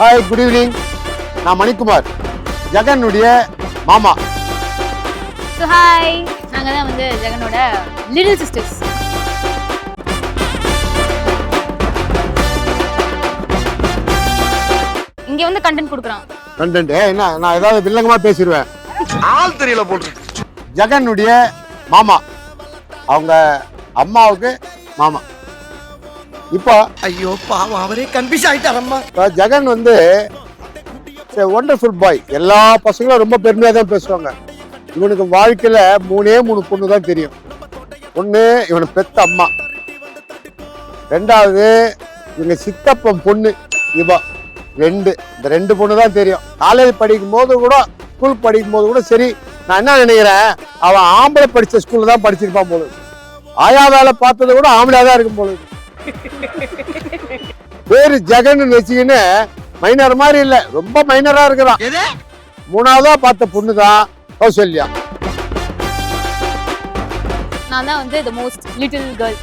Hi, good evening. நான் மணிக்குமார், ஜெகனுடைய மாமா. So hi, நாங்கள் தான் வந்து ஜெகனோட லிட்டில் சிஸ்டர்ஸ். இங்கே வந்து கண்டென்ட் கொடுக்குறான். கண்டென்ட் என்ன? நான் ஏதாவது வில்லங்கமா பேசிடுவேன். ஆள் தெரியல போட்டு. ஜெகனுடைய மாமா, அவங்க அம்மாவுக்கு மாமா. இப்போ ஐயோ பாவம், அவரே கன்ஃபியூஸ் ஆயிட்டாரம்மா. ஜெகன் வந்து ஒண்டர்ஃபுல் பாய். எல்லா பசங்களும் ரொம்ப பெருமையாக தான் பேசுவாங்க. இவனுக்கு வாழ்க்கையில் மூணே பொண்ணு தான் தெரியும். ஒன்று இவனை பெத்த அம்மா, ரெண்டாவது இவங்க சித்தப்பன் பொண்ணு இவா, இந்த ரெண்டு பொண்ணு தான் தெரியும். காலேஜ் படிக்கும் போது கூட, ஸ்கூல் படிக்கும் போது கூட சரி, நான் என்ன நினைக்கிறேன், அவன் ஆம்பளை படித்த ஸ்கூலில் தான் படிச்சிருப்பான் போல. ஆயா வேலை பார்த்தது கூட ஆம்பளையா தான் இருக்கும் போல. பேரு ஜெகன் வச்சுக்கின்னு மைனர் மாதிரி இல்ல, ரொம்ப மைனரா இருக்கிறான். மூணாவதா பார்த்த பொண்ணு தான் கௌசல்யா. நான் தான் வந்து the most little girl.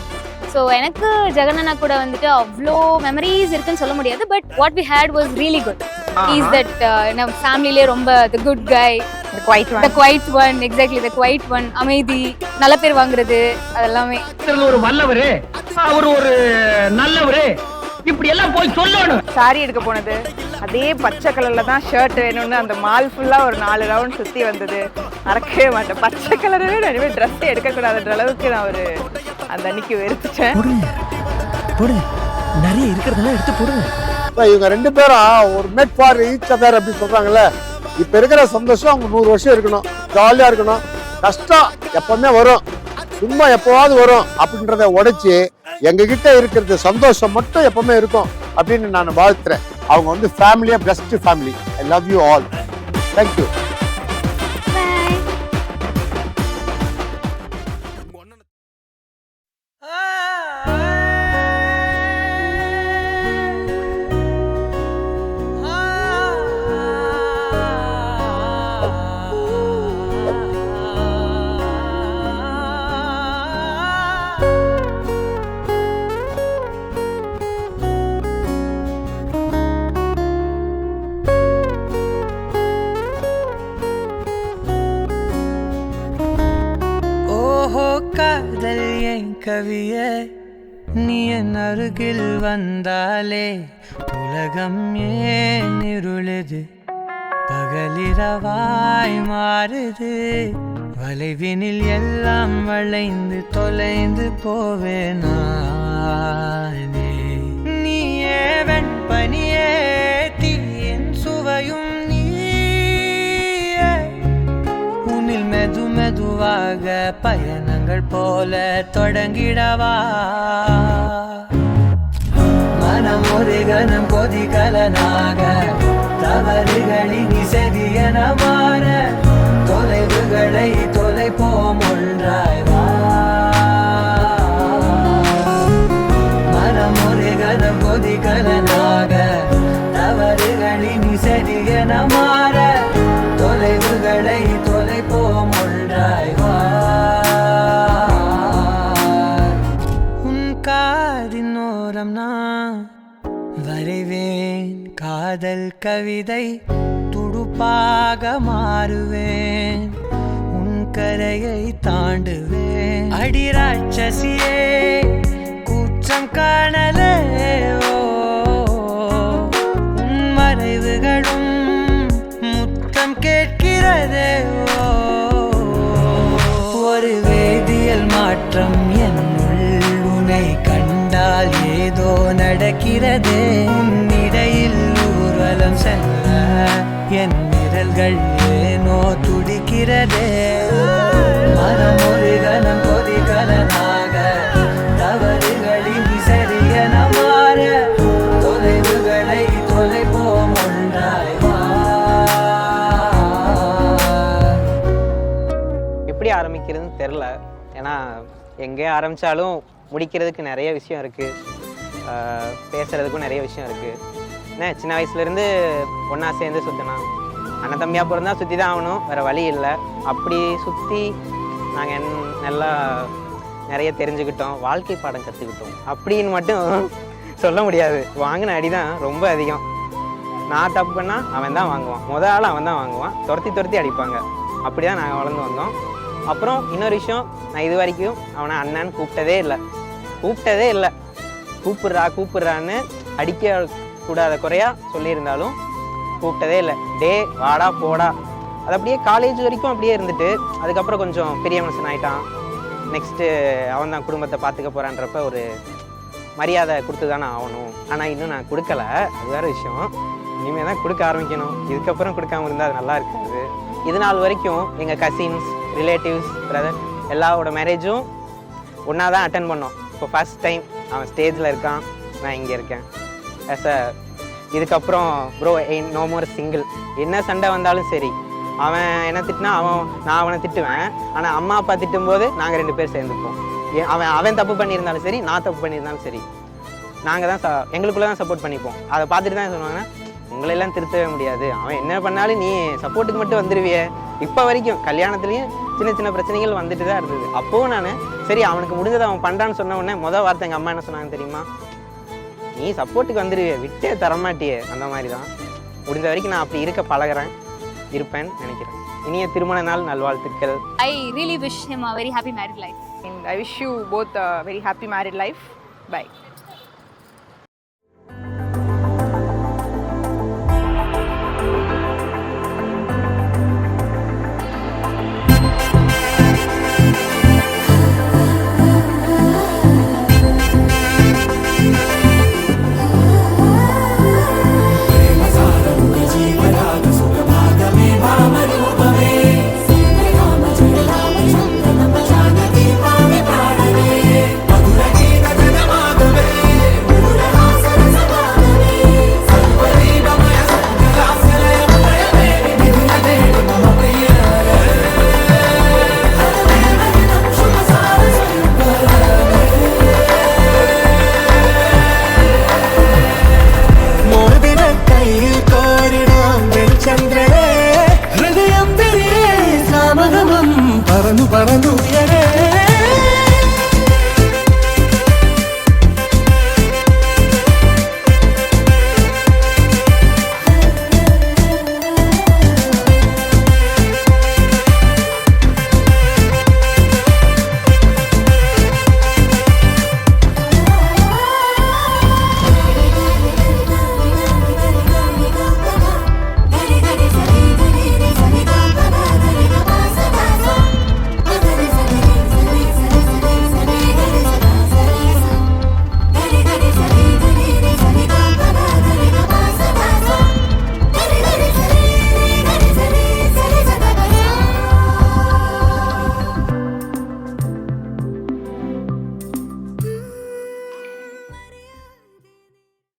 So எனக்கு ஜெகனண்ணா கூட வந்துட்டு அவ்வளோ மெமரிஸ் இருக்குன்னு சொல்ல முடியாது. But what we had was really good. Is that நம்ம ஃபேமிலியிலே ரொம்ப the good guy, the quiet one. Exactly, the quiet one. அமைதி, நல்ல பேர் வாங்குறது, அதெல்லாமே. ஒரு வல்லவரு, அவரு ஒரு நல்லவரு, இப்படி எல்லாம் போய் சொல்லணும். சாரி எடுக்க போனது, அதே பச்சை கலர்ல தான் ஷர்ட் வேணும்னு அந்த மால் ஃபுல்லா ஒரு 4 ரவுண்ட் சுத்தி வந்தது. மறக்கவே மாட்டேன். பச்சை கலரவே நான் ட்ரெஸ் எடுக்க கூடாதுன்ற அளவுக்கு நான் ஒரு அந்த அன்னைக்கு வெறுத்துட்டேன். நிறைய இருக்கிறதெல்லாம் எடுத்து போடுங்க. இவங்க ரெண்டு பேரும் ஒரு மேட் ஃபார் ஈச் அதர் அப்படி சொல்றாங்கல்ல. இப்ப இருக்கிற சந்தோஷம் அவங்க 100 வருஷம் இருக்கணும், ஜாலியா இருக்கணும். கஷ்டம் எப்பவுமே வரும், சும்மா எப்பவாவது வரும் அப்படின்றத உடைச்சு எங்க கிட்ட இருக்கிறது சந்தோஷம் மட்டும் எப்பவுமே இருக்கும் அப்படின்னு நான் வாழ்த்துறேன். அவங்க வந்து ஃபேமிலியா best family. I love you all. Thank you. காதல் என் கவியே, நீ என் அருகில் வந்தாலே உலகம் ஏன் இருளுது, பகலிரவாய் மாறுது, வளைவினில் எல்லாம் வளைந்து தொலைந்து போவேனே. நீயே வெண்பனியே, தீயின் சுவையும் நீயே, உன்னில் மெதுவாக பயணங்கள் போல தொடங்கிடவா. மனம் ஒரு கணம் கொதிகலனாக, தவறுகளின் செவியன மாற, தொலைவுகளை தொலைப்போம் ஒன்றாய் வா. மனம் ஒரு கணம் கொதிகலனாக, தவறுகளின் செவியன மாற, தொலைவுகளை தொலைப்போம் ஒன்றாய் வா. உன் காதின் ஓரம் நான் வரைவேன் காதல் கவிதை, துடுப்பாக மாறுவேன், உன் கரையை தாண்டுவேன். அடி ராட்சசியே, கூச்சம் காணலே, உன் மறைவுகளும் முத்தம் கேட்கிறதே. ஒரு வேதியியல் மாற்றம் என்னுள், உன்னை கண்டால் ஏதோ நடக்கிறதே. உன்னிடையில் ஊர்வலம் செல்ல என் விரல்கள் ஏனோ துடிக்கிறதே. மனம் ஒரு கணம் கொதிகலனாக, தவறுகளின் சரியன மாற, தொலைவுகளை தொலைப்போம் ஒன்றாய் வா. எப்படி ஆரம்பிக்கிறதுன்னு தெரில. ஏன்னா எங்கே ஆரம்பித்தாலும் முடிக்கிறதுக்கு நிறைய விஷயம் இருக்குது, பேசுகிறதுக்கும் நிறைய விஷயம் இருக்குது. என்ன சின்ன வயசுலேருந்து ஒன்றா சேர்ந்து சுற்றினா, அண்ணன் தம்பியாக பிறந்தா சுற்றி தான் ஆகணும், வேறு வழி இல்லை. அப்படி சுற்றி நாங்கள் நல்லா நிறைய தெரிஞ்சுக்கிட்டோம், வாழ்க்கை பாடம் கற்றுக்கிட்டோம் அப்படின்னு மட்டும் சொல்ல முடியாது. வாங்கின அடி தான் ரொம்ப அதிகம். நான் தப்பு பண்ணால் அவன் தான் வாங்குவான், முதல் ஆள் அவன் தான் வாங்குவான், துரத்தி அடிப்பாங்க. அப்படி தான் நாங்கள் வளர்ந்து வந்தோம். அப்புறம் இன்னொரு விஷயம், நான் இது வரைக்கும் அவனை அண்ணான்னு கூப்பிட்டதே இல்லை. கூப்பிட்றான்னு அடிக்க கூடாத குறையா சொல்லியிருந்தாலும் கூப்பிட்டதே இல்லை. டே வாடா போடா. அது அப்படியே காலேஜ் வரைக்கும் அப்படியே இருந்துட்டு அதுக்கப்புறம் கொஞ்சம் பெரிய மனுஷன் ஆகிட்டான். நெக்ஸ்ட்டு அவன் தான் குடும்பத்தை பார்த்துக்க போகிறான்றப்ப ஒரு மரியாதை கொடுத்து தானே ஆகணும். ஆனால் இன்னும் நான் கொடுக்கல, அது வேறு விஷயம். இனிமேல் தான் கொடுக்க ஆரம்பிக்கணும். இதுக்கப்புறம் கொடுக்காம இருந்தால் அது நல்லா இருக்காது. இது நாள் வரைக்கும் எங்கள் கசின்ஸ், ரிலேட்டிவ்ஸ், பிரதர் எல்லாரோட மேரேஜும் ஒன்றா தான் அட்டன் பண்ணோம். இப்போ ஃபஸ்ட் டைம் அவன் ஸ்டேஜில் இருக்கான், நான் இங்கே இருக்கேன். இதுக்கப்புறம் ப்ரோ நோ மோர் சிங்கிள். என்ன சண்டை வந்தாலும் சரி, அவன் என்ன திட்டினா நான் அவனை திட்டுவேன். ஆனால் அம்மா அப்பா திட்டும்போது நாங்கள் 2 பேர் சேர்ந்துப்போம். அவன் தப்பு பண்ணியிருந்தாலும் சரி, நான் தப்பு பண்ணியிருந்தாலும் சரி, நாங்கள் தான் எங்களுக்குள்ளே தான் சப்போர்ட் பண்ணிப்போம். அதை பார்த்துட்டு தான் சொல்லுவாங்க, உங்களெல்லாம் திருத்தவே முடியாது, அவன் என்ன பண்ணாலும் நீ சப்போர்ட்டுக்கு மட்டும் வந்துடுவியே. இப்போ வரைக்கும் கல்யாணத்துலேயும் சின்ன பிரச்சனைகள் வந்துட்டு தான் இருந்தது. அப்போவும் நான் சரி அவனுக்கு முடிஞ்சதை அவன் பண்ணுறான்னு சொன்ன உடனே முதல் வார்த்தை எங்கள் அம்மா என்ன சொன்னாங்க தெரியுமா, நீ சப்போர்ட்டுக்கு வந்துடுவியே, விட்டே தரமாட்டியே. அந்த மாதிரி தான் முடிஞ்ச வரைக்கும் நான் அப்படி இருப்பேன்னு நினைக்கிறேன். இனிய திருமண நாள் நல்வாழ்த்துக்கள். I really wish him a very happy married life. And I wish you both a very happy married life. Bye.